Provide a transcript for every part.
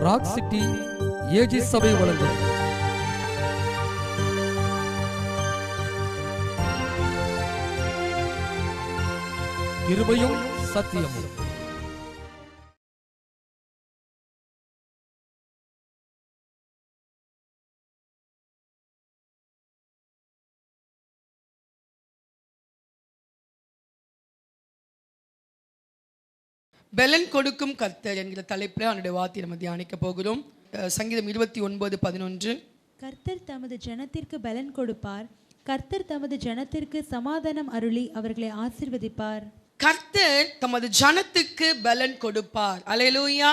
Rock city AG சபை வழங்கும் கிருபையும் சத்தியமும். பலன் கொடுக்கும் கர்த்தர் என்கிற தலைப்பில் அவனுடைய வார்த்தையை நம்ம தியானிக்க போகிறோம். சங்கீதம் 29:11. கர்த்தர் தமது ஜனத்திற்கு பலன் கொடுப்பார், கர்த்தர் தமது ஜனத்திற்கு சமாதானம் அருளி அவர்களை ஆசீர்வதிப்பார். கர்த்தர் தமது ஜனத்துக்கு பலன் கொடுப்பார். அல்லேலூயா.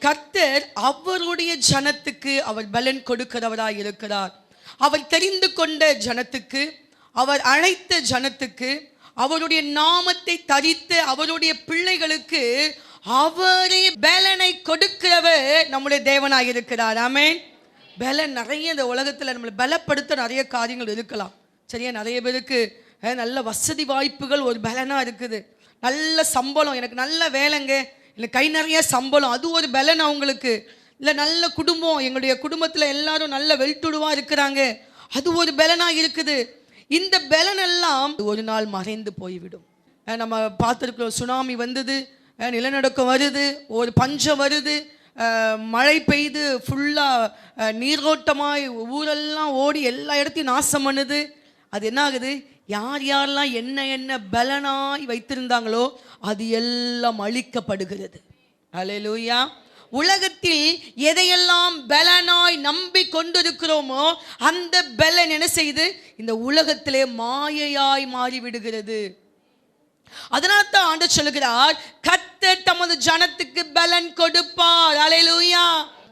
கர்த்தர் அவருடைய ஜனத்துக்கு அவர் பலன் கொடுக்கிறவராய் இருக்கிறார். அவர் தெரிந்து கொண்ட ஜனத்துக்கு, அவர் அழைத்த ஜனத்துக்கு, அவருடைய நாமத்தை தரித்த அவருடைய பிள்ளைகளுக்கு அவரே பலனை கொடுக்கிறவர் நம்முடைய தேவனாக இருக்கிறார். ஆமென். பலன் நிறைய இந்த உலகத்தில் நம்மளை பலப்படுத்த நிறைய காரியங்கள் இருக்கலாம். சரியா? நிறைய பேருக்கு நல்ல வசதி வாய்ப்புகள் ஒரு பலனாக இருக்குது. நல்ல சம்பளம், எனக்கு நல்ல வேலைங்க, இல்லை கை நிறைய சம்பளம், அது ஒரு பலன் அவங்களுக்கு. இல்லை நல்ல குடும்பம், எங்களுடைய குடும்பத்தில் எல்லாரும் நல்ல வெல்டுடுவாக இருக்கிறாங்க, அது ஒரு பலனாக இருக்குது. இந்த பலன் எல்லாம் ஒரு நாள் மறைந்து போய்விடும். நம்ம பார்த்துருக்கிறோம், சுனாமி வந்தது, நிலநடுக்கம் வருது, ஒரு பஞ்சம் வருது, மழை பெய்து ஃபுல்லாக நீரோட்டமாய் ஊரெல்லாம் ஓடி எல்லா இடத்தையும் நாசம் பண்ணுது. அது என்ன ஆகுது? யார் யாரெல்லாம் என்ன பலனாய் வைத்திருந்தாங்களோ அது எல்லாம் அழிக்கப்படுகிறது. அல்லேலூயா. உலகத்தில் எதையெல்லாம் பலனாய் நம்பி கொண்டிருக்கிறோமோ அந்த பலன் என்ன செய்து இந்த உலகத்திலே மாயையாய் மாறிவிடுகிறது. அதனால தான் ஆண்டவர் சொல்லுகிறார், கர்த்தர் தமது ஜனத்துக்கு பலன் கொடுப்பார். அல்லேலூயா.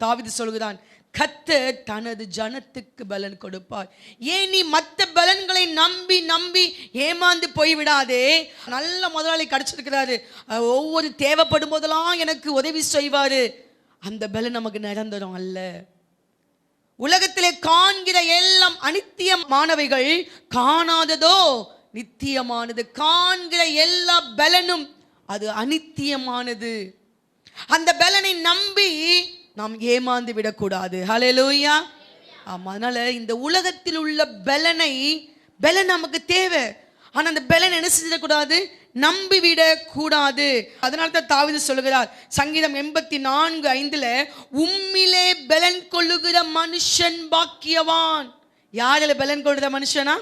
தாவீது சொல்கிறான், கர்த்தர் தனது ஜனத்துக்கு பலன் கொடுப்பார். ஏன் நீ மற்ற பலன்களை நம்பி நம்பி ஏமாந்து போய்விடாதே. நல்ல முதலாளி கிடைச்சிருக்கிறாரு, ஒவ்வொரு தேவைப்படும் போதெல்லாம் எனக்கு உதவி செய்வாரு, அந்த பலன் நமக்கு நிரந்தரம் அல்ல. உலகத்திலே காண்கிற எல்லாம் அநித்தியமானவைகள், காணாததோ நித்தியமானது. காண்கிற எல்லா பலனும் அது அநித்தியமானது. அந்த பலனை நம்பி நாம் ஏமாந்து விடக்கூடாது. ஹல்லேலூயா. ஆமா. அதனால இந்த உலகத்தில் உள்ள பலன் நமக்கு தேவை. ஆனால் அந்த பலன் என்ன செஞ்சிடக்கூடாது? நம்பிவிடக்கூடாது. அதனால தான் தாவீது சொல்லுகிறார், சங்கீதம் 84:5, உம்மிலே பலன் கொள்ளுகிற மனுஷன் பாக்கியவான். யாரில் பலன் கொள்ளுகிற மனுஷனா?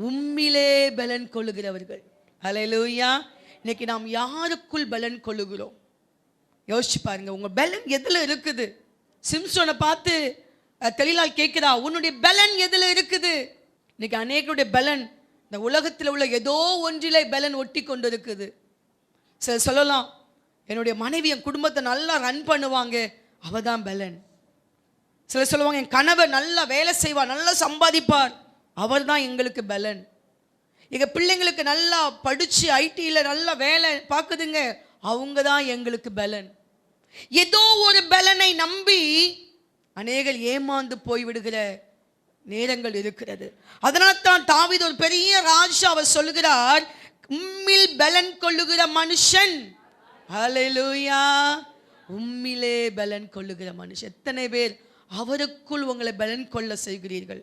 உம்மிலே பலன் கொள்ளுகிறவர்கள். ஹல்லேலூயா. இன்னைக்கு நாம் யாருக்குள் பலன் கொள்ளுகிறோம்? யோசிச்சு பாருங்க, உங்க பலன் எதுல இருக்குது? சிம்சோனை பார்த்து தெளிலால் கேட்கிறா, உன்னுடைய பலன் எதுல இருக்குது? இன்னைக்கு அநேகருடைய பலன் இந்த உலகத்தில் உள்ள ஏதோ ஒன்றிலே பலன் ஒட்டி கொண்டு இருக்குது. சொல்லலாம், என்னுடைய மனைவி என் குடும்பத்தை நல்லா ரன் பண்ணுவாங்க, அவ தான் பலன். சிலர் சொல்லுவாங்க, என் கணவர் நல்லா வேலை செய்வார், நல்லா சம்பாதிப்பார், அவர் தான் எங்களுக்கு பலன். எங்க பிள்ளைங்களுக்கு நல்லா படிச்சு ஐடியில் நல்லா வேலை பார்க்குதுங்க, அவங்க தான் எங்களுக்கு பலன். ஏதோ ஒரு பலனை நம்பி அநேகர் ஏமாந்து போய்விடுகிற நேரங்கள் இருக்கிறது. அதனால தான் தாவீது ஒரு பெரிய ராஜா, அவர் சொல்லுகிறார், உம்மில் பலன் கொள்ளுகிற மனுஷன். ஹல்லேலூயா. உம்மிலே பலன் கொள்ளுகிற மனுஷன். எத்தனை பேர் அவருக்குள் உங்களை பலன் கொள்ள செய்கிறீர்கள்?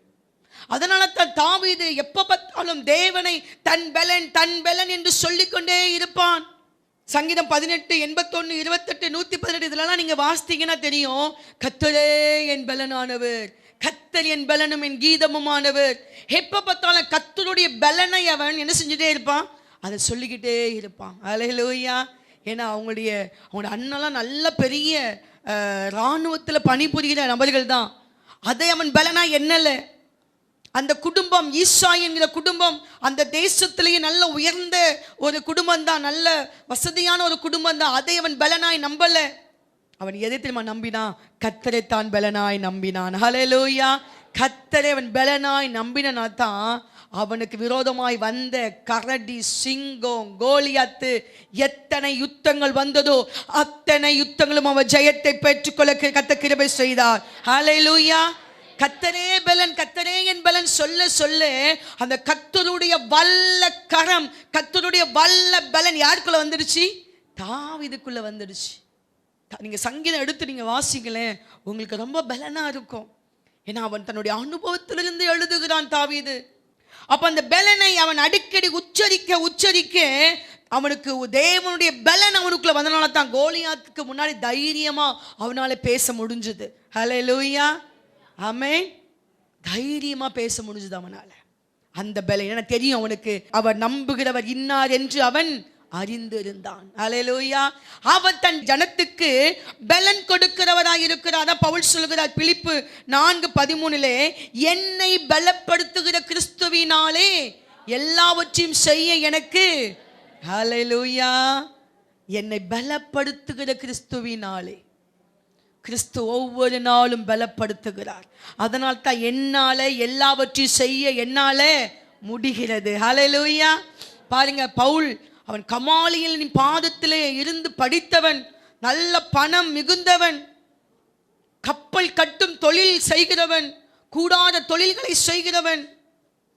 அதனால தான் தாவீது எப்ப பார்த்தாலும் தேவனை தன் பலன் என்று சொல்லிக்கொண்டே இருப்பான். சங்கீதம் 18, 81, 28, 118 இதெல்லாம் நீங்க வாசித்தீங்கன்னா தெரியும், கர்த்தரே என் பலனானவர், கர்த்தர் என் பலனும் என் கீதமுமானவர். எப்ப பார்த்தாலும் கர்த்தருடைய பலனை அவன் என்ன செஞ்சுட்டே இருப்பான்? அதை சொல்லிக்கிட்டே இருப்பான். அல்லேலூயா. ஏன்னா அவங்களுடைய அண்ணெல்லாம் நல்ல பெரிய இராணுவத்தில் பணிபுரிகிற நபர்கள் தான். அதை அவன் பலனா என்னல, அந்த குடும்பம், ஈசாய் என்கிற குடும்பம் அந்த தேசத்திலேயே நல்ல உயர்ந்த ஒரு குடும்பம் தான், நல்ல வசதியான ஒரு குடும்பம் தான். அதை அவன் பலனாய் நம்பல. அவன் எதை தெரியுமா நம்பினான்? கர்த்தரை தான் பலனாய் நம்பினான். ஹல்லேலூயா. கர்த்தரை அவன் பலனாய் நம்பினா தான் அவனுக்கு விரோதமாய் வந்த கரடி, சிங்கம், கோலியாத்து எத்தனை யுத்தங்கள் வந்ததோ அத்தனை யுத்தங்களும் அவன் ஜெயத்தை பெற்றுக்கொள்ள கர்த்தர் கிருபை செய்தார். ஹல்லேலூயா. கர்த்தரே பலன், கர்த்தரே என் பலன் சொல்ல சொல்ல அந்த கர்த்தருடைய வல்ல கரம், கர்த்தருடைய வல்ல பலன் யாருக்குள்ள வந்துடுச்சு? தாவீதுக்குள்ள வந்துடுச்சு. நீங்க சங்கீதம் எடுத்து நீங்க வாசிங்களேன், உங்களுக்கு ரொம்ப பலனா இருக்கும். ஏன்னா அவன் தன்னுடைய அனுபவத்திலிருந்து எழுதுகிறான் தாவீது. அப்ப அந்த பலனை அவன் அடிக்கடி உச்சரிக்க அவனுக்கு தேவனுடைய பலன் அவனுக்குள்ள வந்தனால தான் கோலியாத்துக்கு முன்னாடி தைரியமா அவனால பேச முடிஞ்சது. ஹல்லேலூயா, ஆமென். தைரியமா பேச முடிஞ்சது அவனால. அந்த பலன் என்ன தெரியும் அவனுக்கு, அவர் நம்புகிறவர் இன்னார் என்று அவன் அறிந்திருந்தான். ஹல்லேலூயா. அவர் தன் ஜனத்துக்கு பலன் கொடுக்கிறவராய் இருக்கிறார். பவுல் சொல்கிறார் பிலிப்பு 4:13, என்னை பலப்படுத்துகிற கிறிஸ்துவினாலே எல்லாவற்றையும் செய்ய எனக்கு, ஹல்லேலூயா, என்னை பலப்படுத்துகிற கிறிஸ்துவினாலே. கிறிஸ்து ஒவ்வொரு நாளும் பலப்படுத்துகிறார். அதனால் தான் என்னால எல்லாவற்றையும் செய்ய என்னால முடிகிறது. ஹல்லேலூயா. பாருங்க, பவுல் அவன் கமாலியலின் பாதத்திலே இருந்து படித்தவன், நல்ல பணம் மிகுந்தவன், கப்பல் கட்டும் தொழில் செய்கிறவன், கூடாத தொழில்களை செய்கிறவன்,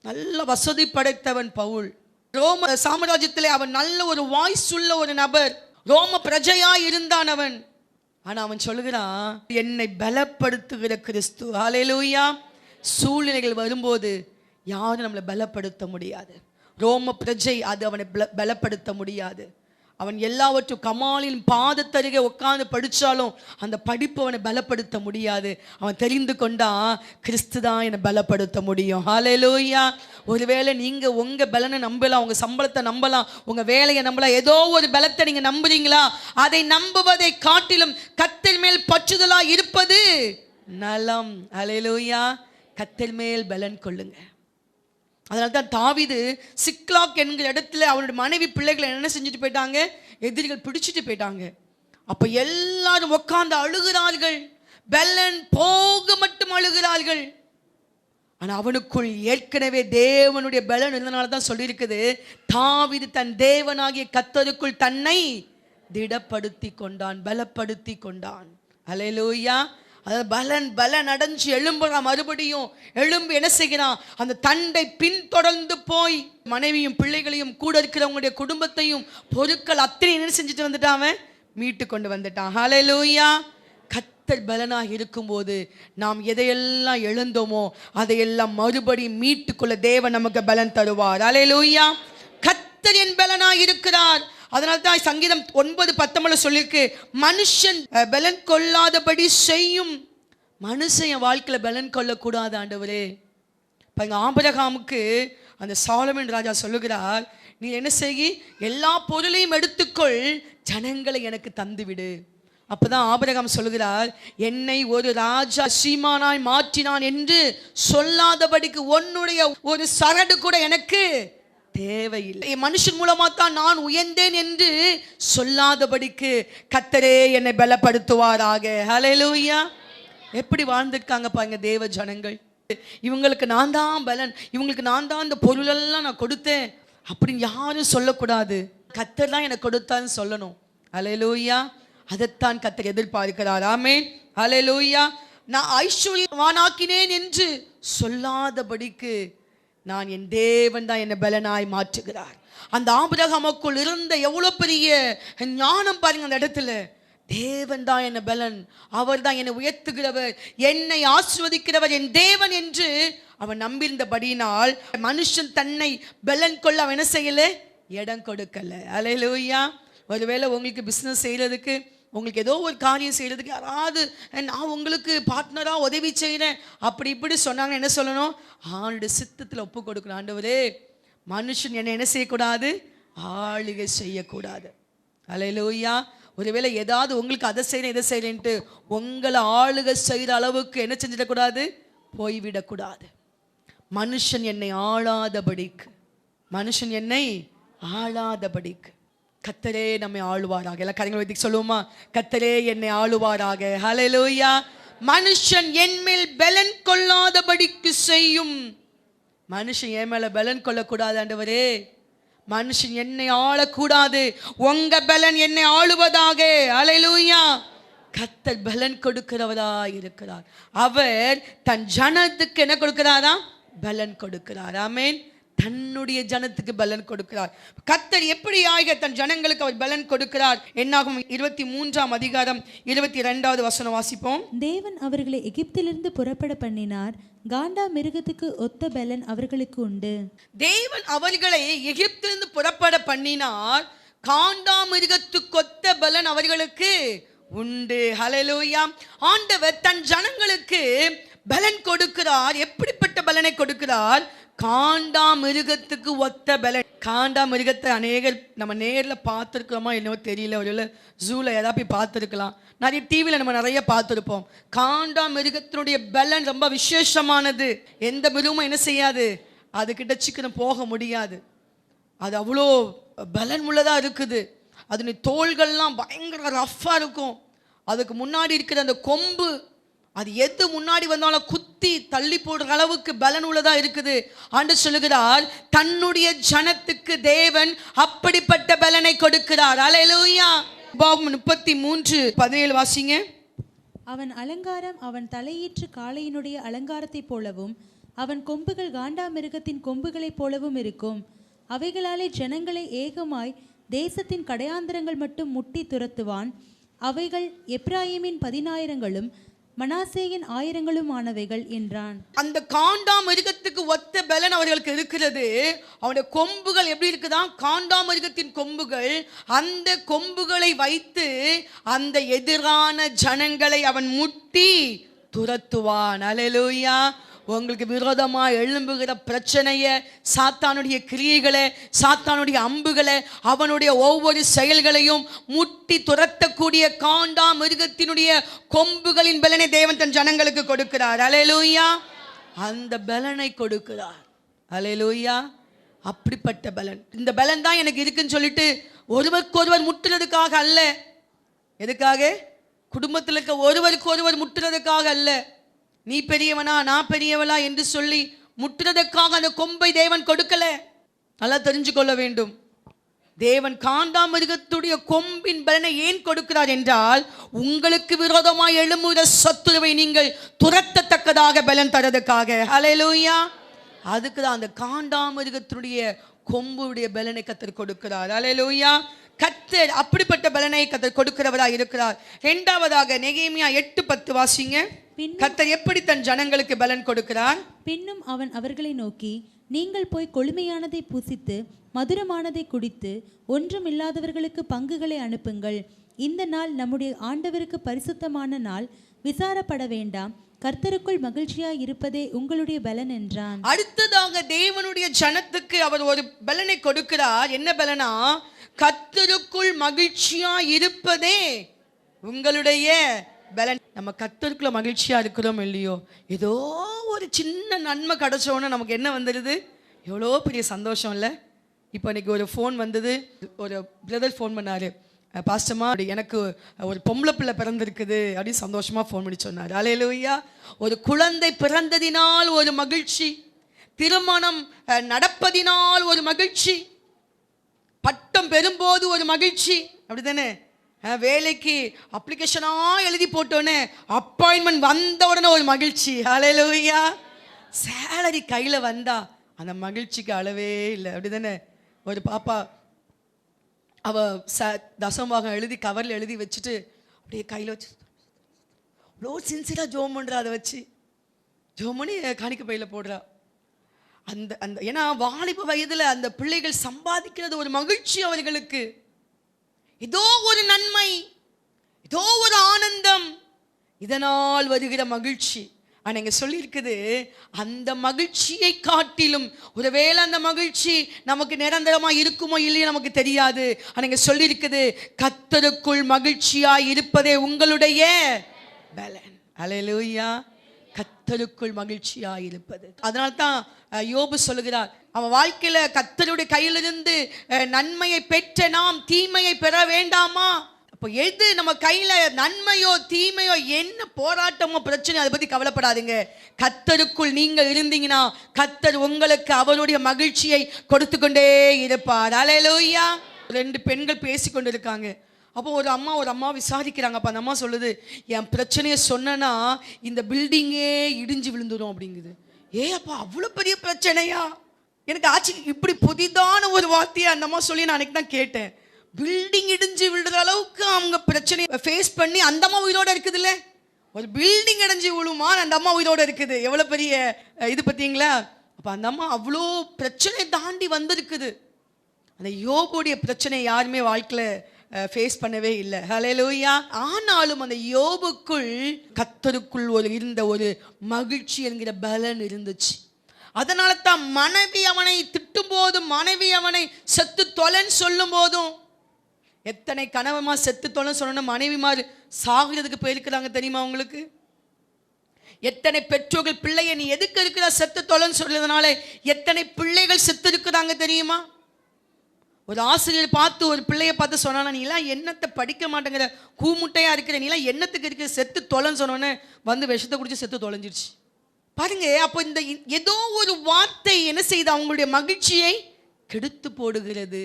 நல்ல வசதி படைத்தவன் பவுல். ரோம சாம்ராஜ்யத்திலே அவன் நல்ல ஒரு வாய்ஸ் உள்ள ஒரு நபர், ரோம பிரஜையாய் இருந்தான் அவன். ஆனா அவன் சொல்லுகிறான், என்னை பலப்படுத்துகிற கிறிஸ்து. ஹல்லேலூயா. சூழ்நிலைகள் வரும்போது யாரும் நம்மளை பலப்படுத்த முடியாது. ரோம பிரஜை அது அவனை பலப்படுத்த முடியாது. அவன் எல்லாவற்றும் கமாலின் பாதத்தருகே உட்கார்ந்து படித்தாலும் அந்த படிப்பு அவனை பலப்படுத்த முடியாது. அவன் தெரிந்து கொண்டான், கிறிஸ்து தான் என்னை பலப்படுத்த முடியும். ஹல்லேலூயா. ஒருவேளை நீங்கள் உங்கள் பலனை நம்பலாம், உங்கள் சம்பளத்தை நம்பலாம், உங்கள் வேலையை நம்பலாம், ஏதோ ஒரு பலத்தை நீங்கள் நம்புறீங்களா? அதை நம்புவதை காட்டிலும் கர்த்தர் மேல் பற்றுதலாக இருப்பது நலம். ஹல்லேலூயா. கர்த்தர் மேல் பலன் கொள்ளுங்க. அதனால தான் தாவீது சிக்லாக் என்கிற இடத்துல அவனுடைய மனைவி பிள்ளைகளை என்ன செஞ்சுட்டு போயிட்டாங்க, எதிரிகள் பிடிச்சிட்டு போயிட்டாங்க. அப்போ எல்லாரும் உட்கார்ந்து அழுகிறார்கள், பலன் போக மட்டும் அழுகிறார்கள். ஆனால் அவனுக்குள் ஏற்கனவே தேவனுடைய பலன் இருந்தனால தான் சொல்லியிருக்குது, தாவீது தன் தேவனாகிய கர்த்தருக்குள் தன்னை திடப்படுத்தி கொண்டான், பலப்படுத்தி கொண்டான். ஹல்லேலூயா. அதாவது பலன் அடைஞ்சு எழும்புறான். மறுபடியும் எழும்பு என்ன செய்கிறான், அந்த தண்டை பின்தொடர்ந்து போய் மனைவியும் பிள்ளைகளையும் கூட இருக்கிறவங்களுடைய குடும்பத்தையும் பொருட்கள் அத்தனை என்ன செஞ்சுட்டு வந்துட்டான், அவன் மீட்டு கொண்டு வந்துட்டான். ஹல்லேலூயா. கர்த்தர் பலனாக இருக்கும்போது நாம் எதையெல்லாம் எழுந்தோமோ அதையெல்லாம் மறுபடியும் மீட்டுக்கொள்ள தேவன் நமக்கு பலன் தருவார். ஹல்லேலூயா. கர்த்தர் என் பலனாக இருக்கிறார். அதனால தான் சங்கீதம் 9:19 சொல்லியிருக்கு, மனுஷன் பலன் கொள்ளாதபடி செய்யும். மனுஷன் வாழ்க்கையில் பலன் கொள்ளக்கூடாது ஆண்டவரே. இப்போ எங்கள் ஆபிரகாமுக்கு அந்த சாலமன் ராஜா சொல்லுகிறார், நீ என்ன செய்ய, எல்லா பொருளையும் எடுத்துக்கொள், ஜனங்களை எனக்கு தந்துவிடு. அப்போதான் ஆபிரகாம் சொல்லுகிறார், என்னை ஒரு ராஜா சீமானாய் மாற்றினான் என்று சொல்லாதபடிக்கு உன்னுடைய ஒரு சரடு கூட எனக்கு தேவையில்லை. மனுஷன் மூலமா தான் நான் உயர்ந்தேன் என்று சொல்லாதபடிக்கு கர்த்தரே என்னை பலப்படுத்துவாராக. ஹல்லேலூயா. எப்படி வாழ்ந்திருக்காங்க பாருங்க தேவ ஜனங்கள். இவங்களுக்கு நான் தான் பலன், இவங்களுக்கு நான் தான் இந்த பொருளெல்லாம் நான் கொடுத்தேன் அப்படின்னு யாரும் சொல்லக்கூடாது. கர்த்தர் தான் எனக்கு கொடுத்தான்னு சொல்லணும். ஹல்லேலூயா. அதைத்தான் கர்த்தர் எதிர்பார்க்கிறார். ஆமென். ஹல்லேலூயா. நான் ஐஸ்வர்யவானாக்கினேன் என்று சொல்லாதபடிக்கு நான் என் தேவன் தான் என்னை பலனாய் மாற்றுகிறார். அந்த ஆபிரகாமுக்குள் இருந்த எவ்வளோ பெரிய ஞானம் பாருங்க அந்த இடத்துல. தேவன் தான் என்ன பலன், அவர் தான் என்னை உயர்த்துகிறவர், என்னை ஆசீர்வதிக்கிறவர் என் தேவன் என்று அவன் நம்பியிருந்தபடியினால் மனுஷன் தன்னை பலன் கொள்ள அவன் என்ன செய்யல, இடம் கொடுக்கல. ஹல்லேலூயா. ஒருவேளை உங்களுக்கு பிஸ்னஸ் செய்கிறதுக்கு, உங்களுக்கு ஏதோ ஒரு காரியம் செய்கிறதுக்கு யாராவது நான் உங்களுக்கு பார்ட்னராக உதவி செய்கிறேன் அப்படி இப்படி சொன்னாங்க, என்ன சொல்லணும், ஆளுடைய சித்தத்தில் ஒப்பு கொடுக்கணும். ஆண்டவரே, மனுஷன் என்னை என்ன செய்யக்கூடாது, ஆளுகை செய்யக்கூடாது. ஹல்லேலூயா. ஒருவேளை ஏதாவது உங்களுக்கு அதை செய்கிறேன் இதை செய்கிறேன்ட்டு உங்களை ஆளுகை செய்கிற அளவுக்கு என்ன செஞ்சிடக்கூடாது, போய்விடக்கூடாது. மனுஷன் என்னை ஆளாதபடிக்கு, மனுஷன் என்னை ஆளாதபடிக்கு கர்த்தரே நம்மை ஆளுவாராக. எல்லாம் கரங்களை வைத்து சொல்லுவோமா, கர்த்தரே என்னை ஆளுவாராக. ஹல்லேலூயா. மனுஷன் என் மேல் பலன் கொள்ளாதபடிக்கு செய்யும். மனுஷன் என் மேல பலன் கொள்ளக்கூடாது ஆண்டவரே, மனுஷன் என்னை ஆளக்கூடாது, உங்க பலன் என்னை ஆளுவதாக. ஹல்லேலூயா. கர்த்தர் பலன் கொடுக்கிறவரா இருக்கிறார். அவர் தன் ஜனத்துக்கு என்ன கொடுக்கிறாரா, பலன் கொடுக்கிறார். ஆமென். தன்னுடைய ஜனத்துக்கு பலன் கொடுக்கிறார். கர்த்தர் எப்படியாக தன் ஜனங்களுக்கு அவர் பலன் கொடுக்கிறார்? என்னாகும் 23ஆம் அதிகாரம் 22வது வசனம் வாசிப்போம். தேவன் அவர்களை எகிப்திலிருந்து புறப்பட பண்ணினார், காண்டா மிருகத்துக்கு ஒத்த பலன் அவர்களுக்கு உண்டு. தேவன் அவர்களை எகிப்திலிருந்து புறப்பட பண்ணினார், காண்டா மிருகத்துக்கு ஒத்த பலன் அவர்களுக்கு உண்டு. ஹல்லேலூயா. ஆண்டவர் தன் ஜனங்களுக்கு பலன் கொடுக்கிறார். எப்படிப்பட்ட பலனை கொடுக்கிறார்? காண்டா மிருகத்துக்கு ஒத்த பலன். காண்டா மிருகத்தை அநேகர் நம்ம நேரில் பார்த்துருக்கிறோமா என்னவோ தெரியல. ஒரு ஜூவில் ஏதாவது போய் பார்த்துருக்கலாம், நிறைய டிவியில் நம்ம நிறைய பார்த்துருப்போம். காண்டா மிருகத்தினுடைய பலன் ரொம்ப விசேஷமானது. எந்த மிருகமும் என்ன செய்யாது, அதுக்கிட்ட சீக்கிரம் போக முடியாது. அது அவ்வளோ பலன் உள்ளதாக இருக்குது. அதனுடைய தோள்கள்லாம் பயங்கர ரஃப்பாக இருக்கும். அதுக்கு முன்னாடி இருக்கிற அந்த கொம்பு, அது எது முன்னாடி வந்தாலும் குத்தி தள்ளி போடுற அளவுக்கு பலன் உள்ளதா இருக்குது. ஆண்டவர் சொல்லுகிறார், தன்னுடைய ஜனத்துக்கு தேவன் அப்படிப்பட்ட பலனை கொடுக்கிறார். அல்லேலூயா. உபாகமம் 33:17 வாசிங்க. அவன் அலங்காரம் அவன் தலையீற்று காளையினுடைய அலங்காரத்தைப் போலவும் அவன் கொம்புகள் காண்டா மிருகத்தின் கொம்புகளைப் போலவும் இருக்கும். அவைகளாலே ஜனங்களை ஏகமாய் தேசத்தின் கடையாந்திரங்கள் மட்டும் முட்டி துரத்துவான். அவைகள் எப்ராயிமின் 10,000களும் மனாசேயின் 1000களும் ஆனவைகள் என்றான். அந்த காண்டா மிருகத்துக்கு ஒத்த பலன் அவர்களுக்கு இருக்கிறது. அவனுடைய கொம்புகள் எப்படி இருக்குதான்? காண்டா மிருகத்தின் கொம்புகள். அந்த கொம்புகளை வைத்து அந்த எதிரான ஜனங்களை அவன் முட்டி துரத்துவான். அல்லேலூயா. உங்களுக்கு விரோதமா எழும்புகிற பிரச்சனையை, சாத்தானுடைய கிரியைகளை, சாத்தானுடைய அம்புகளை, அவனுடைய ஒவ்வொரு செயல்களையும் முட்டி துரத்தக்கூடிய காண்டா மிருகத்தினுடைய கொம்புகளின் பலனை தேவன் தன் ஜனங்களுக்கு கொடுக்கிறார். அல்லேலூயா. அந்த பலனை கொடுக்கிறார். அல்லேலூயா. அப்படிப்பட்ட பலன். இந்த பலன் தான் எனக்கு இருக்குன்னு சொல்லிட்டு ஒருவருக்கொருவர் முட்டுறதுக்காக அல்ல. எதுக்காக? குடும்பத்தில் இருக்க ஒருவருக்கு ஒருவர் முட்டுறதுக்காக அல்ல. நீ பெரியவனா நான் பெரியவளா என்று சொல்லி முற்றுறதுக்காக அந்த கொம்பை தேவன் கொடுக்கல. நல்லா தெரிஞ்சுக்கொள்ள வேண்டும். தேவன் காண்டா மிருகத்துடைய கொம்பின் பலனை ஏன் கொடுக்கிறார் என்றால், உங்களுக்கு விரோதமாய் எழும்புகிற சத்துருவை நீங்கள் துரத்தத்தக்கதாக பலன் தரதுக்காக. ஹல்லேலூயா. அதுக்கு தான் அந்த காண்டா மிருகத்துடைய கொம்புடைய பலனை கர்த்தர் கொடுக்கிறார். ஹல்லேலூயா. கர்த்தர் அப்படிப்பட்ட பலனை கர்த்தர் கொடுக்கிறவராய் இருக்கிறார். இரண்டாவதாக நெகேமியா 8:10 வாசிங்க. கர்த்தர் எப்படி தன் ஜனங்களுக்கு பலன் கொடுக்கிறார்? பின்னும் அவன் அவர்களை நோக்கி, நீங்கள் போய் கொழுமையானதை புசித்து மதுரமானதை குடித்து ஒன்றும் இல்லாதவர்களுக்கு பங்குகளை அனுப்புங்கள். இந்த நாள் நம்முடைய ஆண்டவருக்கு பரிசுத்தமான நாள், விசாரப்பட வேண்டாம். கர்த்தருக்குள் மகிழ்ச்சியாய் இருப்பதே உங்களுடைய பலன் என்றான். அடுத்ததாக தேவனுடைய ஜனத்துக்கு அவர் ஒரு பலனை கொடுக்கிறார். என்ன பலனா? கர்த்தருக்குள் மகிழ்ச்சியா இருப்பதே உங்களுடைய பலன். நம்ம கர்த்தருக்குள்ள மகிழ்ச்சியா இருக்கிறோம் இல்லையோ, ஏதோ ஒரு சின்ன நன்மை கிடைச்சோன்னு நமக்கு என்ன வந்துடுது? எவ்வளோ பெரிய சந்தோஷம் இல்லை? இப்போ இன்னைக்கு ஒரு ஃபோன் வந்தது. ஒரு பிரதர் ஃபோன் பண்ணாரு, பாஸ்டமா எனக்கு ஒரு பொம்பளை பிள்ளை பிறந்திருக்குது அப்படின்னு சந்தோஷமா ஃபோன் பண்ணி சொன்னார். அல்லேலூயா. ஒரு குழந்தை பிறந்ததினால் ஒரு மகிழ்ச்சி, திருமணம் நடப்பதினால் ஒரு மகிழ்ச்சி, பட்டம் பெறும்போது ஒரு மகிழ்ச்சி, அப்படித்தானே? வேலைக்கு அப்ளிகேஷனா எழுதி போட்டோன்னே அப்பாயின்மெண்ட் வந்த உடனே ஒரு மகிழ்ச்சி. ஹல்லேலூயா. சேலரி கையில் வந்தா அந்த மகிழ்ச்சிக்கு அளவே இல்லை, அப்படிதானே? ஒரு பாப்பா அவ தசமபாகம் எழுதி கவரில் எழுதி வச்சுட்டு அப்படியே கையில் வச்சு அவ்வளோ சின்சியராக ஜோம் பண்ணுறா. அதை வச்சு ஜோம் பண்ணி காணிக்க பையில் போடுறா. அந்த அந்த ஏன்னா வாலிப வயதில் அந்த பிள்ளைகள் சம்பாதிக்கிறது ஒரு மகிழ்ச்சி அவர்களுக்கு. ஏதோ ஒரு நன்மை, ஏதோ ஒரு ஆனந்தம், இதனால் வருகிற மகிழ்ச்சி. ஆனால் இங்கே சொல்லியிருக்குது, அந்த மகிழ்ச்சியை காட்டிலும், ஒருவேளை அந்த மகிழ்ச்சி நமக்கு நிரந்தரமாக இருக்குமோ இல்லையோ நமக்கு தெரியாது. ஆனால் இங்கே சொல்லியிருக்குது, கர்த்தருக்குள் மகிழ்ச்சியாய் இருப்பதே உங்களுடைய பலன். அல்லேலூயா. கர்த்தருக்குள் மகிழ்ச்சியாய் இருப்பது. அதனால தான் யோபு சொல்லுகிறார், அவன் வாழ்க்கையில கர்த்தருடைய கையிலிருந்து நன்மையை பெற்ற நாம் தீமையை பெற வேண்டாமா? அப்போ எது நம்ம கையில நன்மையோ தீமையோ, என்ன போராட்டமோ பிரச்சனை, அதை பத்தி கவலைப்படாதீங்க. கர்த்தருக்குள் நீங்கள் இருந்தீங்கன்னா கர்த்தர் உங்களுக்கு அவருடைய மகிழ்ச்சியை கொடுத்து கொண்டே இருப்பார். அல்லேலூயா. 2 பெண்கள் பேசி கொண்டு இருக்காங்க. அப்போ ஒரு அம்மா விசாரிக்கிறாங்க. அப்போ அந்த அம்மா சொல்லுது, என் பிரச்சனையை சொன்னா இந்த பில்டிங்கே இடிஞ்சு விழுந்துடும் அப்படிங்குது. அப்பா அவ்வளோ பெரிய பிரச்சனையா? எனக்கு ஆச்சு, இப்படி புதிதான ஒரு வார்த்தையை அந்த அம்மா சொல்லி நான் அன்னைக்கு தான் கேட்டேன். பில்டிங் இடிஞ்சு விழுற அளவுக்கு அவங்க பிரச்சனையை ஃபேஸ் பண்ணி அந்த அம்மா உயிரோட இருக்குதுல்ல. ஒரு பில்டிங் இடிஞ்சு விழுமா, அந்த அம்மா உயிரோட இருக்குது. எவ்வளோ பெரிய இது பார்த்தீங்களா? அப்போ அந்த அம்மா அவ்வளோ பிரச்சனை தாண்டி வந்திருக்குது. அந்த யோபுடைய பிரச்சனை யாருமே வாழ்க்கையில் ஃபேஸ் பண்ணவே இல்லை. ஹல்லேலூயா. ஆனாலும் அந்த யோபுக்குள் கர்த்தருக்குள் இருந்த ஒரு மகிழ்ச்சி என்கிற பலன் இருந்துச்சு. அதனால தான் மனைவி அவனை திட்டும் போதும், மனைவி அவனை செத்து தொலைன்னு சொல்லும் போதும், எத்தனை கணவமா செத்து தொலைன்னு சொன்ன மனைவிமார் சாகுறதுக்கு போயிருக்கிறாங்க தெரியுமா உங்களுக்கு? எத்தனை பெற்றோர்கள் பிள்ளைய நீ எதுக்கு இருக்கிற செத்து தொலைன்னு சொல்றதுனால எத்தனை பிள்ளைகள் செத்து இருக்கிறாங்க தெரியுமா? ஒரு ஆசிரியர் பார்த்து ஒரு பிள்ளைய பார்த்து சொன்னா, நீ எல்லாம் என்னத்தை படிக்க மாட்டேங்கிற, கூமுட்டையா இருக்கிற, நீ எல்லாம் என்னத்துக்கு இருக்கிற, செத்து தொலைன்னு சொன்னோன்னே வந்து விஷத்தை குடிச்சு செத்து தொலைஞ்சிருச்சு பாருங்க. அப்போ இந்த ஏதோ ஒரு வார்த்தை என்ன செய்து அவங்களுடைய மகிழ்ச்சியை கெடுத்து போடுகிறது.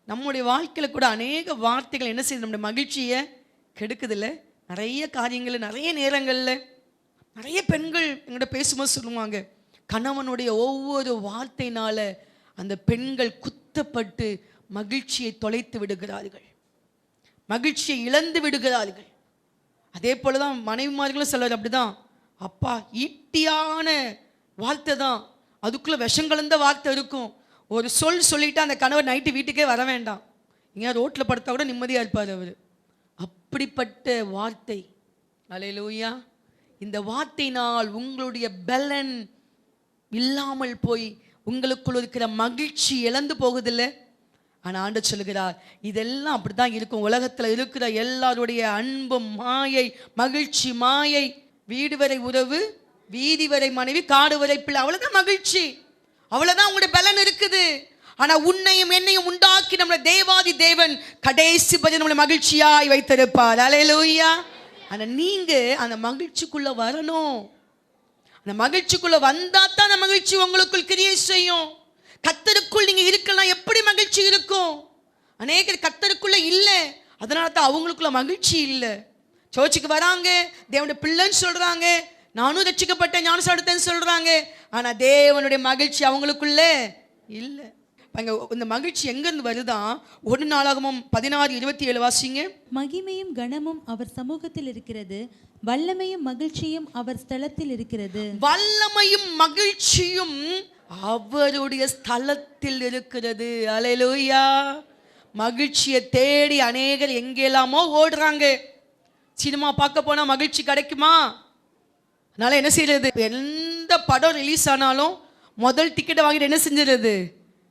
நம்முடைய வாழ்க்கையில் கூட அநேக வார்த்தைகள் என்ன செய்யுது, நம்முடைய மகிழ்ச்சியை கெடுக்குதில்ல. நிறைய காரியங்கள், நிறைய நேரங்களில் நிறைய பெண்கள் எங்கிட்ட பேசும்போது சொல்லுவாங்க, கணவனுடைய ஒவ்வொரு வார்த்தையினால அந்த பெண்கள் குத்தப்பட்டு மகிழ்ச்சியை தொலைத்து விடுகிறார்கள், மகிழ்ச்சியை இழந்து விடுகிறார்கள். அதே போலதான் மனைவிமார்களும் சிலர் அப்படிதான். அப்பா ஈட்டியான வார்த்தை தான், அதுக்குள்ள விஷம் கலந்த வார்த்தை இருக்கும். ஒரு சொல்லிட்டு அந்த கணவர் நைட்டு வீட்டுக்கே வர வேண்டாம், இங்கே ரோட்டில் படுத்தா கூட நிம்மதியாக இருப்பார் அவர். அப்படிப்பட்ட வார்த்தை. அல்லேலூயா. இந்த வார்த்தையினால் உங்களுடைய பலன் இல்லாமல் போய் உங்களுக்குள் இருக்கிற மகிழ்ச்சி இழந்து போகுதில்லை. ஆனால் ஆண்டவர் சொல்லுகிறார், இதெல்லாம் அப்படிதான் இருக்கும். உலகத்தில் இருக்கிற எல்லாருடைய அன்பும் மாயை, மகிழ்ச்சி மாயை. வீடு வரை உறவு, வீதி வரை மனைவி, காடு வரை பிள்ளை, அவ்வளவுதான் மகிழ்ச்சி, அவ்வளவுதான் உங்களுடைய பலன் இருக்குது. ஆனா உன்னையும் என்னையும் உண்டாக்கி நம்மளை தேவாதி தேவன் கடைசி பதி நம்மளை மகிழ்ச்சியாய் வைத்திருப்பார். அல்லேலூயா. ஆனா நீங்க அந்த மகிழ்ச்சிக்குள்ள வரணும். அந்த மகிழ்ச்சிக்குள்ள வந்தா தான் அந்த மகிழ்ச்சி உங்களுக்குள் கிரியை செய்யும். கர்த்தருக்குள் நீங்க இருக்கலாம், எப்படி மகிழ்ச்சி இருக்கும்? அநேகர் கர்த்தருக்குள்ள இல்லை, அதனால தான் அவங்களுக்குள்ள மகிழ்ச்சி இல்லை. சர்ச்சுக்கு வராங்க, தேவனுடைய பிள்ளைன்னு சொல்றாங்க, நானும் ரட்சிக்கப்பட்டேன், ஞானஸ்நானம் எடுத்தேன்னு சொல்றாங்க, ஆனா தேவனுடைய மகிழ்ச்சி அவங்களுக்குள்ள இல்லை. இந்த மகிழ்ச்சி எங்கிருந்து வருதான்? 1 நாளாகமம் 16:27 வாசிங்க. மகிமையும் கனமும் அவர் சமூகத்தில் இருக்கிறது, வல்லமையும் மகிழ்ச்சியும் அவர் ஸ்தலத்தில் இருக்கிறது. வல்லமையும் மகிழ்ச்சியும் அவருடைய ஸ்தலத்தில் இருக்கிறது. அல்லேலூயா. மகிழ்ச்சியை தேடி அநேகர் எங்கெல்லாமோ ஓடுறாங்க. சினிமா பார்க்க போனா மகிழ்ச்சி கிடைக்குமா? அதனால என்ன செய்யறது, எந்த படம் ரிலீஸ் ஆனாலும் முதல் டிக்கெட்டை வாங்கிட்டு என்ன செஞ்சிருது,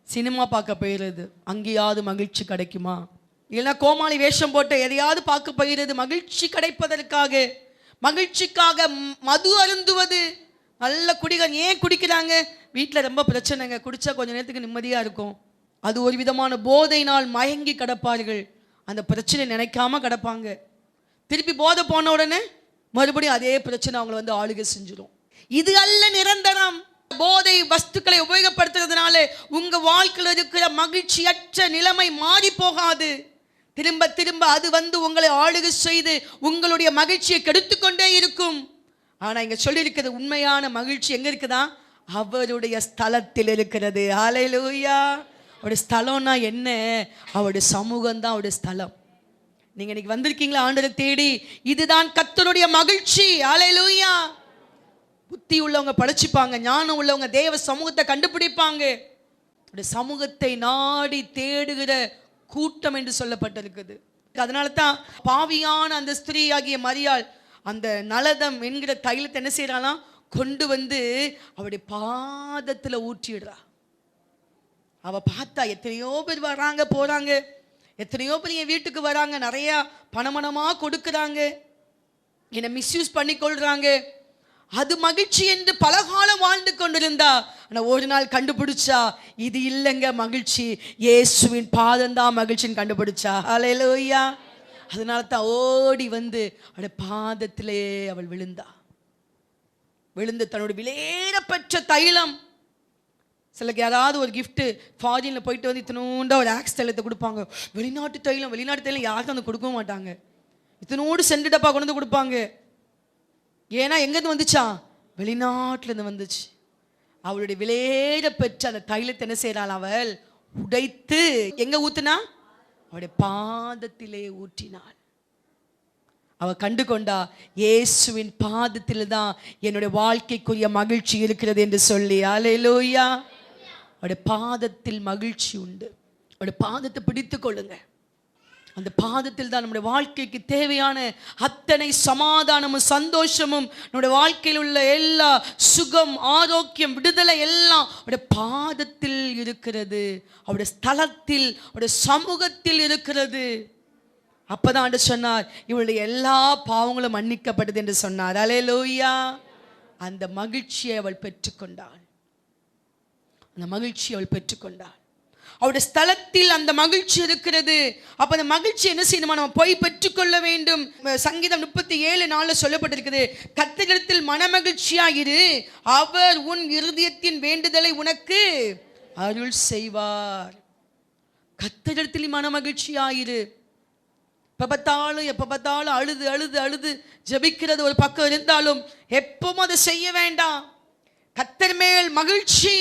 சினிமா பார்க்க போயிடுறது. அங்கேயாவது மகிழ்ச்சி கிடைக்குமா? இல்லைன்னா கோமாளி வேஷம் போட்டு எதையாவது பார்க்க போயிடுறது மகிழ்ச்சி கிடைப்பதற்காக. மகிழ்ச்சிக்காக மது அருந்துவது. நல்ல குடிகள் ஏன் குடிக்கிறாங்க? வீட்டில் ரொம்ப பிரச்சனைங்க, குடிச்சா கொஞ்ச நேரத்துக்கு நிம்மதியாக இருக்கும். அது ஒரு விதமான போதையினால் மயங்கி கிடப்பார்கள். அந்த பிரச்சனை நினைக்காம கிடப்பாங்க. திருப்பி போதை போன உடனே மறுபடியும் அதே பிரச்சனை அவங்களை வந்து ஆளுகை செஞ்சிடும். இது அல்ல நிரந்தரம். போதை வஸ்துக்களை உபயோகப்படுத்துறதுனால உங்க வாழ்க்கையில் இருக்கிற மகிழ்ச்சியற்ற நிலைமை மாறி போகாது. திரும்ப திரும்ப அது வந்து உங்களை ஆளுகை செய்து உங்களுடைய மகிழ்ச்சியை கெடுத்துக்கொண்டே இருக்கும். ஆனா இங்க சொல்லி இருக்கிறது உண்மையான மகிழ்ச்சி எங்க இருக்குதா? அவருடைய ஸ்தலத்தில் இருக்கிறது. ஹல்லேலூயா. அவருடைய ஸ்தலம்னா என்ன? அவருடைய சமூகம் தான் அவருடைய ஸ்தலம். நீங்க இன்னைக்கு வந்திருக்கீங்களா ஆண்டவரை தேடி? இதுதான் கர்த்தருடைய மகிழ்ச்சி. ஹல்லேலூயா. புத்தி உள்ளவங்க படைச்சிப்பாங்க, ஞானம் உள்ளவங்க தேவ சமூகத்தை கண்டுபிடிப்பாங்க. சமூகத்தை நாடி தேடுகிற கூட்டம் என்று சொல்லப்பட்டிருக்குது. அதனால தான் பாவியான அந்த ஸ்திரீ ஆகிய மரியாள் அந்த நலதம் என்கிற தைலத்தை என்ன செய்யறாலாம், கொண்டு வந்து அவருடைய பாதத்துல ஊற்றிடுறா. அவ பார்த்தா எத்தனையோ பேர் வராங்க போறாங்க, எத்தனையோ பேர் என் வீட்டுக்கு வராங்க, நிறைய பணமனமா கொடுக்குறாங்க, என்னை மிஸ்யூஸ் பண்ணி கொள்றாங்க. அது மகிழ்ச்சி என்று பலகாலம் வாழ்ந்து கொண்டிருந்தா, ஆனா ஒரு நாள் கண்டுபிடிச்சா இது இல்லைங்க மகிழ்ச்சி, இயேசுவின் பாதம்தான் மகிழ்ச்சின்னு கண்டுபிடிச்சா. ஹல்லேலூயா. அதனால தான் ஓடி வந்து அவருடைய பாதத்திலே அவள் விழுந்தா. விழுந்து தன்னுடைய விலையேறப்பெற்ற தைலம். சிலருக்கு யாராவது ஒரு கிஃப்ட் ஃபாரின்ல போயிட்டு வந்து இத்தனோண்டா ஒரு ஆக்ஸ் தைலத்தை கொடுப்பாங்க. வெளிநாட்டு தைலம் யாருக்கும் வந்து கொடுக்க மாட்டாங்க. இத்தனோடு சென்ட் டப்பா கொண்டு வந்து கொடுப்பாங்க. ஏன்னா எங்கேருந்து வந்துச்சா? வெளிநாட்டிலேருந்து வந்துச்சு. அவளுடைய விலையேற பெற்ற அந்த தைலத்தை என்ன செய்யறாள், அவள் உடைத்து எங்க ஊத்துனா, அவருடைய பாதத்திலே ஊற்றினாள். அவ கண்டு கொண்டா, இயேசுவின் பாதத்தில் தான் என்னுடைய வாழ்க்கைக்குரிய மகிழ்ச்சி இருக்கிறது என்று சொல்லி. அல்லேலூயா. அவருடைய பாதத்தில் மகிழ்ச்சி உண்டு. அவருடைய பாதத்தை பிடித்து கொள்ளுங்க. அந்த பாதத்தில் தான் நம்முடைய வாழ்க்கைக்கு தேவையான அத்தனை சமாதானமும் சந்தோஷமும், நம்முடைய வாழ்க்கையில் உள்ள எல்லா சுகம், ஆரோக்கியம், விடுதலை எல்லாம் அவருடைய பாதத்தில் இருக்கிறது. அவருடைய ஸ்தலத்தில், அவருடைய சமூகத்தில் இருக்கிறது. அப்பதான் ஆண்டவர் சொன்னார், இவளுடைய எல்லா பாவங்களும் மன்னிக்கப்படுது என்று சொன்னார். அல்லேலூயா. அந்த மகிழ்ச்சியை அவள் பெற்றுக்கொண்டாள். அந்த மகிழ்ச்சியை அவள் பெற்றுக்கொண்டாள். அவருடைய ஸ்தலத்தில் அந்த மகிழ்ச்சி இருக்கிறது. அப்ப அந்த மகிழ்ச்சி என்ன செய்யணுமா, நம்ம போய் பெற்றுக்கொள்ள வேண்டும். சங்கீதம் 37:4 சொல்லப்பட்டிருக்குது, கர்த்தரிடத்தில் மனமகிழ்ச்சியாயிரு, அவர் உன் இருதயத்தின் வேண்டுதலை உனக்கு அருள் செய்வார். கர்த்தரிடத்தில் மனமகிழ்ச்சியாயிரு. எப்ப பார்த்தாலும் அழுது அழுது அழுது ஜெபிக்கிறது ஒரு பக்கம் இருந்தாலும் எப்பவும் அதை செய்ய வேண்டாம். கர்த்தர் மேல் மகிழ்ச்சி.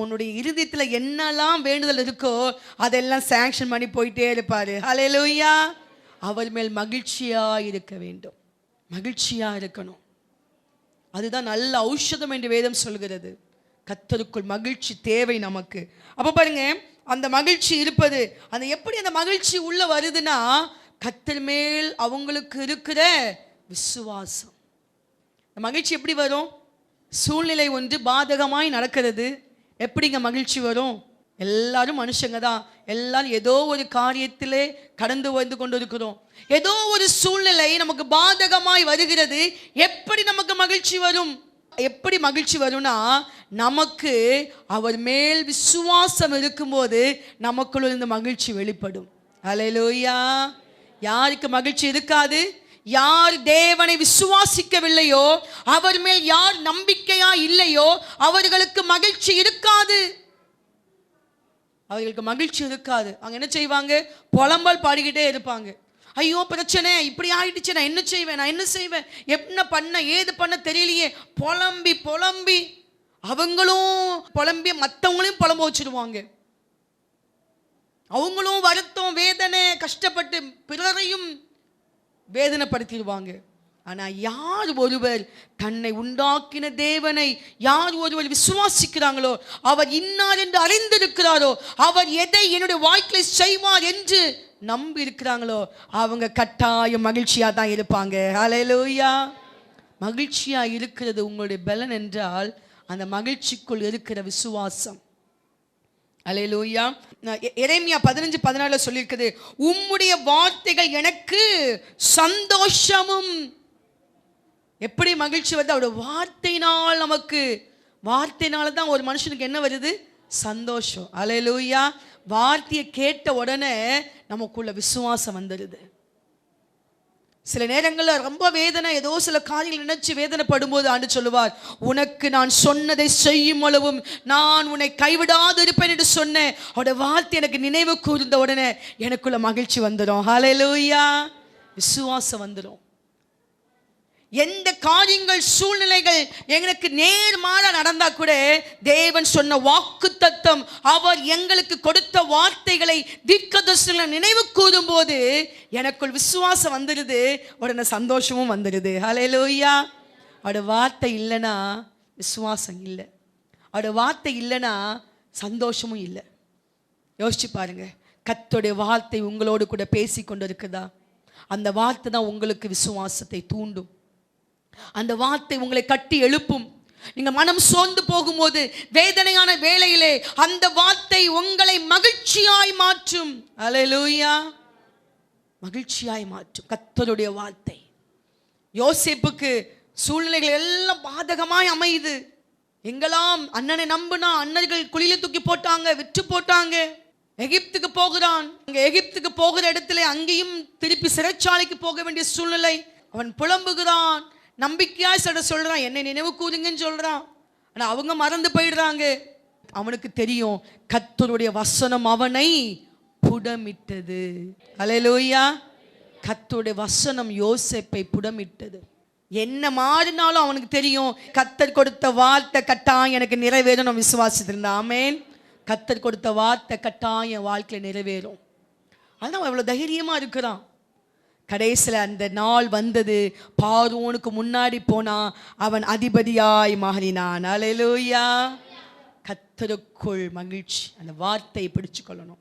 உன்னுடைய இருதயத்தில் என்னெல்லாம் வேண்டுதல் இருக்கோ அதெல்லாம் சாங்ஷன் பண்ணி போயிட்டே இருப்பாரு. ஹல்லேலூயா. அவர் மேல் மகிழ்ச்சியா இருக்க வேண்டும். மகிழ்ச்சியா இருக்கணும். அதுதான் நல்ல ஔஷதம் என்று வேதம் சொல்கிறது. கர்த்தருக்குள் மகிழ்ச்சி தேவை நமக்கு. அப்ப பாருங்க, அந்த மகிழ்ச்சி இருப்பது, அந்த எப்படி அந்த மகிழ்ச்சி உள்ள வருதுன்னா, கர்த்தர் மேல் அவங்களுக்கு இருக்கிற விசுவாசம். மகிழ்ச்சி எப்படி வரும்? சூழ்நிலை ஒன்று பாதகமாய் நடக்கிறது, எப்படிங்க மகிழ்ச்சி வரும்? எல்லாரும் மனுஷங்க தான். எல்லாரும் ஏதோ ஒரு காரியத்திலே கடந்து வந்து கொண்டிருக்கிறோம். ஏதோ ஒரு சூழ்நிலை நமக்கு பாதகமாய் வருகிறது. எப்படி நமக்கு மகிழ்ச்சி வரும்? எப்படி மகிழ்ச்சி வரும்னா, நமக்கு அவர் மேல் விசுவாசம் இருக்கும்போது நமக்குள்ள இந்த மகிழ்ச்சி வெளிப்படும். அல்லேலூயா. யாருக்கு மகிழ்ச்சி இருக்காது? யார் தேவனை விசுவாசிக்கவில்லையோ, அவர் மேல் யார் நம்பிக்கையா இல்லையோ அவர்களுக்கு மகிழ்ச்சி இருக்காது. அவர்களுக்கு மகிழ்ச்சி இருக்காது. அவங்க என்ன செய்வாங்க? புலம்பல் பாடிக்கிட்டே இருப்பாங்க. ஐயோ பிரச்சனை, இப்படி ஆயிடுச்சு, நான் என்ன செய்வேன், என்ன பண்ண ஏது பண்ண தெரியலையே, புலம்பி புலம்பி அவங்களும் புலம்பி மற்றவங்களையும் புலம்ப வச்சிருவாங்க. அவங்களும் வருத்தம், வேதனை, கஷ்டப்பட்டு பிறரையும் வேதனைப்படுத்திடுவாங்க. ஆனா யார் ஒருவர் தன்னை உண்டாக்கின தேவனை யார் ஒருவர் விசுவாசிக்கிறாங்களோ, அவர் இன்னார் என்று அறிந்திருக்கிறாரோ, அவர் எதை என்னுடைய வாழ்க்கையில் செய்வார் என்று நம்பி இருக்கிறாங்களோ, அவங்க கட்டாயம் மகிழ்ச்சியா தான் இருப்பாங்க. ஹல்லேலூயா. மகிழ்ச்சியா இருக்கிறது உங்களுடைய பலன் என்றால் அந்த மகிழ்ச்சிக்குள் இருக்கிற விசுவாசம். அல்லேலூயா. எரேமியா 15:14 சொல்லியிருக்குது, உம்முடைய வார்த்தைகள் எனக்கு சந்தோஷமும். எப்படி மகிழ்ச்சி வருது? அவருடைய வார்த்தையினால். நமக்கு வார்த்தையினால தான் ஒரு மனுஷனுக்கு என்ன வருது? சந்தோஷம். அல்லேலூயா. வார்த்தையை கேட்ட உடனே நமக்குள்ள விசுவாசம் வந்துடுது. சில நேரங்களில் ரொம்ப வேதனை, ஏதோ சில காரியங்கள் நினைச்சு வேதனைப்படும்போது ஆண்டவர் சொல்லுவார், உனக்கு நான் சொன்னதை செய்யும் அளவும் நான் உன்னை கைவிடாது இருப்பேன் என்று சொன்னேன். அவருடைய வார்த்தை எனக்கு நினைவு கூர்ந்த உடனே எனக்குள்ள மகிழ்ச்சி வந்துடும். ஹல்லேலூயா. விசுவாசம் வந்துடும். எந்த காரியங்கள் சூழ்நிலைகள் எங்களுக்கு நேர்மாறா நடந்தா கூட தேவன் சொன்ன வாக்குத்தத்தம், அவர் எங்களுக்கு கொடுத்த வார்த்தைகளை தீர்க்கதரிசனங்களை நினைவு கூறும் போது எனக்குள் விசுவாசம் வந்துடுது, உடனே சந்தோஷமும் வந்துடுது. ஹல்லேலூயா. அவருடைய வார்த்தை இல்லைன்னா விசுவாசம் இல்லை, அவருடைய வார்த்தை இல்லைன்னா சந்தோஷமும் இல்லை. யோசிச்சு பாருங்க, கர்த்தருடைய வார்த்தை உங்களோடு கூட பேசி கொண்டு இருக்குதா? அந்த வார்த்தை தான் உங்களுக்கு விசுவாசத்தை தூண்டும். அந்த வார்த்தை உங்களை கட்டி எழுப்பும். நீங்க மனம் சோர்ந்து போகும்போது, வேதனையான வேளையிலே அந்த வார்த்தை உங்களை மகிழ்ச்சியாய் மாற்றும். அல்லேலூயா. மகிழ்ச்சியாய் மாற்றும் கர்த்தருடைய வார்த்தை. யோசேப்புக்கு சூழ்நிலைகள் எல்லாம் பாதகமாய் அமையுது. எங்கெல்லாம் அண்ணனை நம்பினா அண்ணர்கள் குழியில தூக்கி போட்டாங்க, விற்று போட்டாங்க. எகிப்துக்கு போகிறான். அங்க எகிப்துக்கு போகிற இடத்துல அங்கேயும் திருப்பி சிறைச்சாலைக்கு போக வேண்டிய சூழ்நிலை. அவன் புலம்புகிறான், நம்பிக்கையாய் சொல்றான், என்னை நினைவு கூறுங்கன்னு சொல்றான். ஆனா அவங்க மறந்து போயிடுறாங்க. அவனுக்கு தெரியும் கர்த்தருடைய வசனம் அவனை புடமிட்டது. அல்லேலூயா. கர்த்தருடைய வசனம் யோசேப்பை புடமிட்டது. என்ன மாறினாலும் அவனுக்கு தெரியும் கர்த்தர் கொடுத்த வார்த்தை கட்டாயம் எனக்கு நிறைவேறும். நான் விசுவாசித்திருந்தேன். ஆமென். கர்த்தர் கொடுத்த வார்த்தை கட்டாயம் என் வாழ்க்கையில் நிறைவேறும். அதான் அவ்வளோ தைரியமாக இருக்கிறான். கடைசியில் அந்த நாள் வந்தது. பார்வோனுக்கு முன்னாடி போனா அவன் அதிபதியாய் மாறினான். அல்லேலூயா. கர்த்தருக்குள் மகிழ்ச்சி. அந்த வார்த்தையை பிடிச்சு கொள்ளணும்.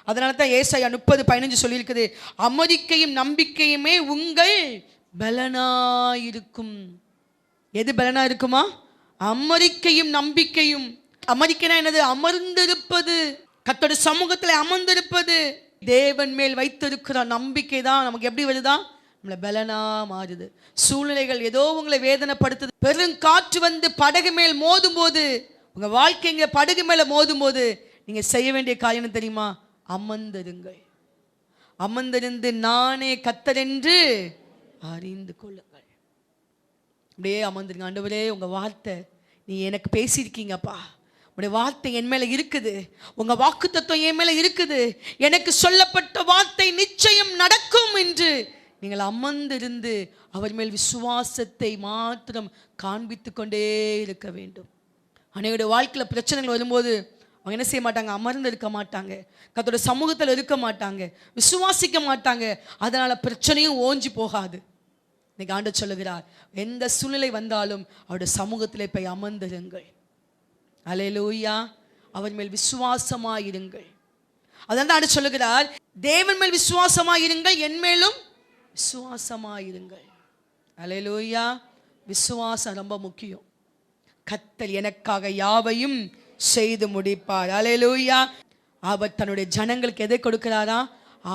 அதனால தான் ஏசாயா 30:15 சொல்லியிருக்குது, அமெரிக்கையும் நம்பிக்கையுமே உங்கள் பலனாயிருக்கும். எது பலனா இருக்குமா? அமெரிக்கையும் நம்பிக்கையும். அமெரிக்கனா என்னது? அமர்ந்திருப்பது, கர்த்தருடைய சமூகத்தில் அமர்ந்திருப்பது. தேவன் மேல் வைத்திருக்கிற நம்பிக்கை தான் நமக்கு எப்படி வருதா? நம்மளை பலனா மாறுது. சூழ்நிலைகள் ஏதோ உங்களை வேதனைப்படுத்துது. பெருங்காற்று வந்து படகு மேல் மோதும் போது, உங்க வாழ்க்கைங்க படகு மேல மோதும் போது நீங்க செய்ய வேண்டிய காரியம் தெரியுமா? அமர்ந்திருங்கள். அமர்ந்திருந்து நானே கர்த்தர் என்று அறிந்து கொள்ளுங்கள். அப்படியே அமர்ந்துருங்க. ஆண்டவரே, உங்க வார்த்தை நீ எனக்கு பேசியிருக்கீங்கப்பா. உடைய வார்த்தை என் மேல இருக்குது. உங்க வாக்குத்தத்தம் என் மேல இருக்குது. எனக்கு சொல்லப்பட்ட வார்த்தை நிச்சயம் நடக்கும் என்று நீங்கள் அமர்ந்திருந்து அவர் மேல் விசுவாசத்தை மாத்திரம் காண்பித்து கொண்டே இருக்க வேண்டும். அன்னையோட வாழ்க்கையில் பிரச்சனைகள் வரும்போது அவங்க என்ன செய்ய மாட்டாங்க? அமர்ந்து இருக்க மாட்டாங்க. கர்த்தருடைய சமூகத்தில் இருக்க மாட்டாங்க. விசுவாசிக்க மாட்டாங்க. அதனால பிரச்சனையும் ஓஞ்சி போகாது. இன்னைக்கு ஆண்டவர் சொல்லுகிறார், எந்த சூழ்நிலை வந்தாலும் அவருடைய சமூகத்திலே போய் அமர்ந்திருங்கள். அல்லேலூயா. அவர் மேல் விசுவாசமாயிருங்கள். அதனால ஆண்டவர் சொல்லுகிறார், தேவன் மேல் விசுவாசமாயிருங்கள், என் மேலும் விசுவாசமாயிருங்கள். அல்லேலூயா. விசுவாசம் ரொம்ப முக்கியம். கர்த்தர் எனக்காக யாவையும் செய்து முடிப்பார். அல்லேலூயா. அவர் தன்னுடைய ஜனங்களுக்கு எதை கொடுக்கிறாரா?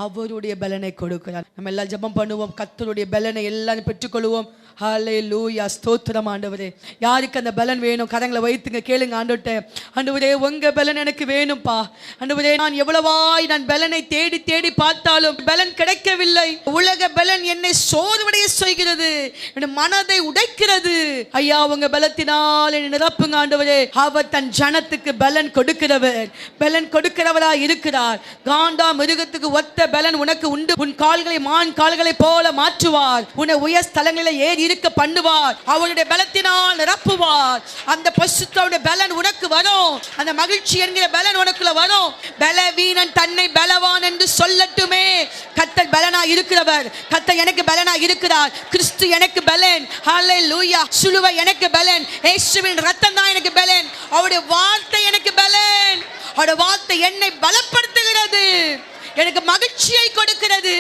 அவருடைய பலனை கொடுக்கிறார். நம்ம எல்லாம் ஜெபம் பண்ணுவோம். கர்த்தருடைய பலனை எல்லாரும் பெற்றுக்கொள்வோம். ஹல்லேலூயா. ஸ்தோத்திரம் ஆண்டவரே. யாருக்கு அந்த பலன் வேணும்? கரங்களை வைத்துங்க, கேளுங்க ஆண்டவரே. ஆண்டவரே, உங்க பலன் எனக்கு வேணும்பா. ஆண்டவரே, நான் எவ்வளவாய் நான் பலனை தேடி தேடி பார்த்தாலும் பலன் கிடைக்கவில்லை. உலக பலன் என்னை சோர்வடைய செய்கிறது, என் மனதை உடைக்கிறது. ஐயா, உங்க பலத்தினால் என்னை நிரப்புங்க ஆண்டவரே. அவர் தன் ஜனத்துக்கு பலன் கொடுக்கிறவர், பலன் கொடுக்கிறவராய் இருக்கிறார். காண்டா மிருகத்துக்கு ஒத்த பலன் உனக்கு உண்டு. உன் கால்களை மான் கால்களை போல மாற்றுவார். உன்னை உயர் ஸ்தலங்களில் ஏறி இருக்க பண்ணுவார். அவருடைய பலத்தினால் நிரப்புவார். அந்த பரிசுத்தருடைய பலன் உனக்கு வரும். அந்த மகிழ்ச்சி என்கிற பலன் உனக்குள்ள வரும். பலவீனன் தன்னை பலவான் என்று சொல்லட்டுமே. கர்த்தர் பலனா இருக்கிறவர். கர்த்தர் எனக்கு பலனா இருக்கிறார். கிறிஸ்து எனக்கு பலன். ஹல்லேலூயா. சிலுவை எனக்கு பலன். இயேசுவின் இரத்தம் தான் எனக்கு பலன். அவருடைய வார்த்தை எனக்கு பலன். அவருடைய வார்த்தை என்னை பலப்படுத்துகிறது, எனக்கு மகிழ்ச்சியை கொடுக்கிறது.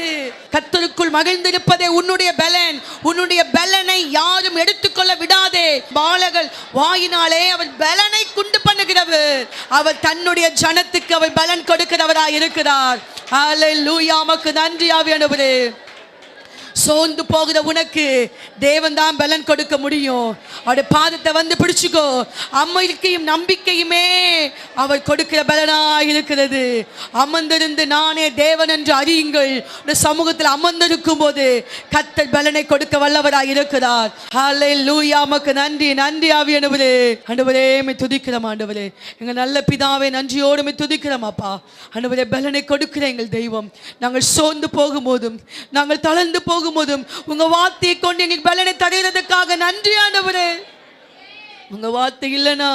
கர்த்தருக்குள் மகிழ்ந்திருப்பதே உன்னுடைய பலன். உன்னுடைய பலனை யாரும் எடுத்துக்கொள்ள விடாதே. பாலகர் வாயினாலே அவர் பலனை குண்டு பண்ணுகிறவர். அவர் தன்னுடைய ஜனத்துக்கு அவர் பலன் கொடுக்கிறவராய் இருக்கிறார். ஹல்லேலூயா. உமக்கு நன்றி ஆவியானவரே. சோர்ந்து போகிற உனக்கு தேவன் தான் பலன் கொடுக்க முடியும். அவருடைய பாதத்தை வந்து பிடிச்சுக்கோ. அமெரிக்கையும் நம்பிக்கையுமே அவர் கொடுக்கிற பலனாய் இருக்கிறது. அமர்ந்திருந்து நானே தேவன் என்று அறியுங்கள். சமூகத்தில் அமர்ந்திருக்கும் போது கர்த்தர் பலனை கொடுக்க வல்லவராய் இருக்கிறார். ஹல்லேலூயா. உமக்கு நன்றி. நன்றி ஆவியானவரே. ஆண்டவரே, உம்மை துதிக்கிறோம் ஆண்டவரே. எங்க நல்ல பிதாவே, நன்றியோடு உம்மை துதிக்கிறோம் அப்பா. ஆண்டவரே, பலனை கொடுக்கிற எங்கள் தெய்வம். நாங்கள் சோர்ந்து போகும்போதும், நாங்கள் தளர்ந்து போகும்போதும் உங்க வார்த்தையை கொண்டு எங்களுக்கு பலனை தருகிறதுக்காக நன்றி ஆண்டவரே. உங்க வார்த்தை இல்லைன்னா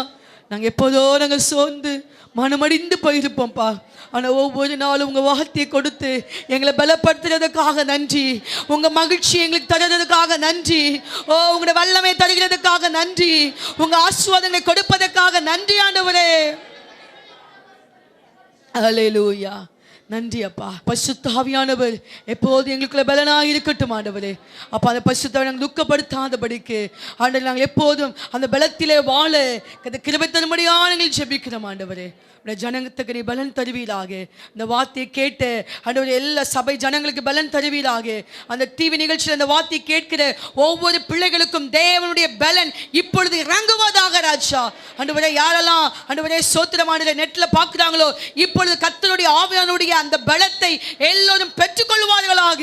நாங்கள் எப்போதோ நாங்கள் சோர்ந்து மனமடிந்து போயிருப்போம்ப்பா. ஆனால் ஒவ்வொரு நாளும் உங்கள் வார்த்தையை கொடுத்து எங்களை பலப்படுத்துறதுக்காக நன்றி. உங்கள் மகிழ்ச்சி எங்களுக்கு தருகிறதுக்காக நன்றி. ஓ, உங்களுடைய வல்லமை தருகிறதுக்காக நன்றி. உங்கள் ஆசீர்வாதங்களை கொடுப்பதற்காக நன்றி ஆண்டவரே. அல்லேலூயா. நன்றி அப்பா. பரிசுத்த ஆவியானவர் எப்போது எங்களுக்குள்ள பலனாக இருக்கட்டும் ஆண்டவரே. அப்பா, அந்த பரிசுத்த நாங்கள் துக்கப்படுத்தாதபடிக்கு ஆண்டவர் நாங்கள் எப்போதும் அந்த பலத்திலே வாழ கிருபை தரும்படியாக நாங்கள் ஜெபிக்கிறோம் ஆண்டவரே. ஜனத்துக்கு நீ பலன் தருவீராக. இந்த வார்த்தையை கேட்டு ஆண்டவரே, எல்லா சபை ஜனங்களுக்கு பலன் தருவீராக. அந்த டிவி நிகழ்ச்சியில் அந்த வார்த்தையை கேட்கிற ஒவ்வொரு பிள்ளைகளுக்கும் தேவனுடைய பலன் இப்பொழுது இறங்குவதாக ராஜா. ஆண்டவரே, யாரெல்லாம் ஆண்டவரே ஸ்தோத்திரமான நெட்ல பார்க்குறாங்களோ இப்பொழுது கர்த்தருடைய ஆவியானுடைய அந்த பலத்தை எல்லோரும் பெற்றுக்கொள்வார்களாக.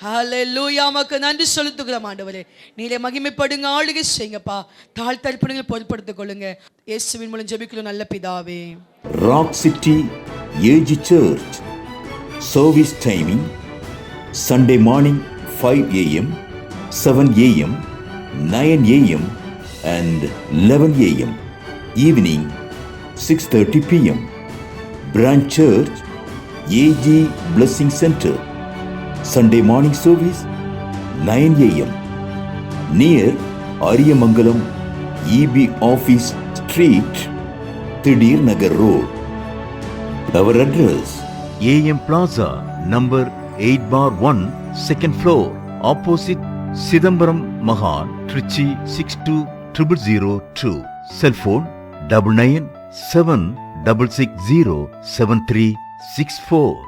ஹல்லேலூயா. உமக்கு நன்றி செலுத்துகிறோம் ஆண்டவரே. நீரே மகிமைப்படுங்க, ஆளுகை செய்யுங்கப்பா. தாழ்த்தற்படுங்க, பொறுப்படுத்திக் கொள்ளுங்க. இயேசுவின் மூலம் ஜெபிக்கிறோம் நல்ல பிதாவே. Rock city AG church service timing Sunday morning 5 AM, 7 AM, 9 a.m. and 11 a.m. Evening 6:30 p.m. Branch Church, AG Blessing Center. Sunday morning service 9 a.m. near Ariyamangalam EB Office Street, Thidir Nagar Road. Our address: AM Plaza, number 8/1, second floor, opposite Sidambaram Mahal, Trichy 620002. Cell phone 9976607364.